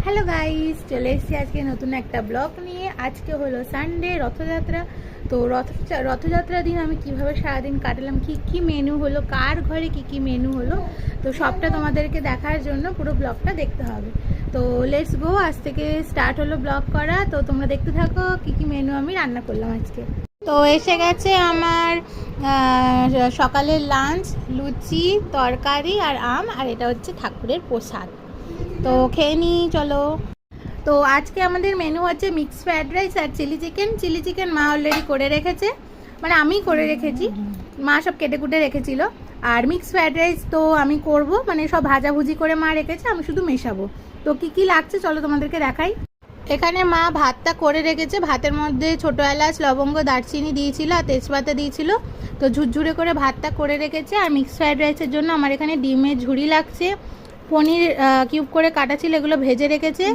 Hello guys, চলে এসেছি আজকে নতুন একটা ব্লগ নিয়ে। আজকে হলো সানডে, রথযাত্রা। তো রথযাত্রার দিন আমি কিভাবে সারাদিন কাটালাম, কি কি মেনু হলো, কার ঘরে কি কি মেনু হলো, তো সবটা তোমাদেরকে দেখার জন্য পুরো ব্লগটা দেখতে হবে। তো লেটস গো, আজ থেকে স্টার্ট হলো ব্লগ করা। তো তোমরা দেখতে থাকো কি কি মেনু আমি রান্না করলাম আজকে। তো এসে গেছে আমার সকালের লাঞ্চ, লুচি, তরকারি আর আম, আর এটা হচ্ছে ঠাকুরের প্রসাদ। তো খেয়ে নিই, চলো। তো আজকে আমাদের মেনু হচ্ছে মিক্স ফ্রাইড রাইস আর চিলি চিকেন। চিলি চিকেন মা অলরেডি করে রেখেছে, মানে আমি করে রেখেছি, মা সব কেটে কুটে রেখেছিল। আর মিক্স ফ্রাইড রাইস তো আমি করব, মানে সব ভাজাভুজি করে মা রেখেছে, আমি শুধু মেশাবো। তো কি কি লাগছে চলো তোমাদেরকে দেখাই। এখানে মা ভাতটা করে রেখেছে, ভাতের মধ্যে ছোটো এলাচ, লবঙ্গ, দারচিনি দিয়েছিল আর তেজপাতা দিয়েছিল। তো ঝুরঝুরে করে ভাতটা করে রেখেছে। আর মিক্স ফ্রাইড রাইসের জন্য আমার এখানে ডিমের ঝুড়ি লাগছে, পনির কিউব করে কাটা ছিল, এগুলো ভেজে রেখেছে,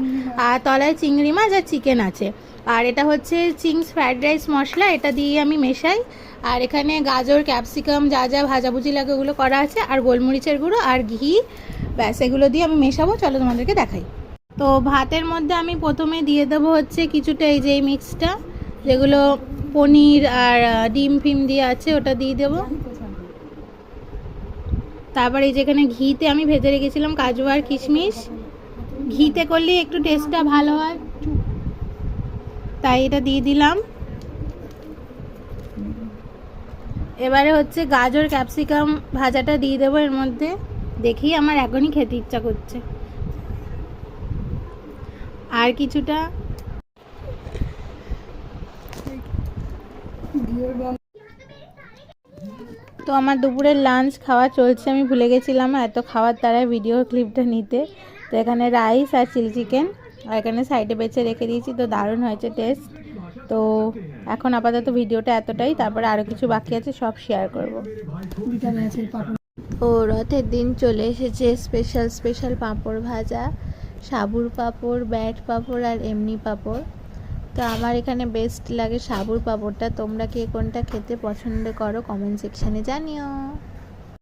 আর তলায় চিংড়ি মাছ আর চিকেন আছে। আর এটা হচ্ছে চিংস ফ্রাইড রাইস মশলা, এটা দিয়ে আমি মেশাই। আর এখানে গাজর, ক্যাপসিকাম, যা যা ভাজাভুজি লাগে ওগুলো করা আছে, আর গোলমরিচের গুঁড়ো আর ঘি, ব্যাস এগুলো দিয়ে আমি মেশাবো। চলো তোমাদেরকে দেখাই। তো ভাতের মধ্যে আমি প্রথমে দিয়ে দেবো হচ্ছে কিছুটা এই যে মিক্সটা, যেগুলো পনির আর ডিম ফিম দিয়ে আছে, ওটা দিয়ে দেবো। তারপরে এই যেখানে ঘিতে আমি ভেজে রেখেছিলাম কাজু আর কিশমিশ, ঘিতে করলে একটু টেস্টটা ভালো হয়, তাই এটা দিয়ে দিলাম। এবারে হচ্ছে গাজর ক্যাপসিকাম ভাজাটা দিয়ে দেবো এর মধ্যে। দেখি আমার এখনই খেতে ইচ্ছা করছে। আর কিছুটা তো আমার দুপুরের লাঞ্চ খাওয়া চলছে, আমি ভুলে গেছিলাম এত খাওয়ার দ্বারা ভিডিও ক্লিপটা নিতে। তো এখানে রাইস আর চিলি চিকেন, আর এখানে সাইডে বেছে রেখে দিয়েছি, তো দারুণ হয়েছে টেস্ট। তো এখন আপাতত ভিডিওটা এতটাই, তারপরে আরও কিছু বাকি আছে, সব শেয়ার করব। ও রথের দিন চলে এসেছে, স্পেশাল স্পেশাল পাঁপড় ভাজা, সাবুর পাঁপড়, ব্যাট পাঁপড় আর এমনি পাঁপড়। তো আমার এখানে বেস্ট লাগে সাবুর পাঁপড়টা। তোমরা কে কোনটা খেতে পছন্দ করো কমেন্ট সেকশানে জানিও।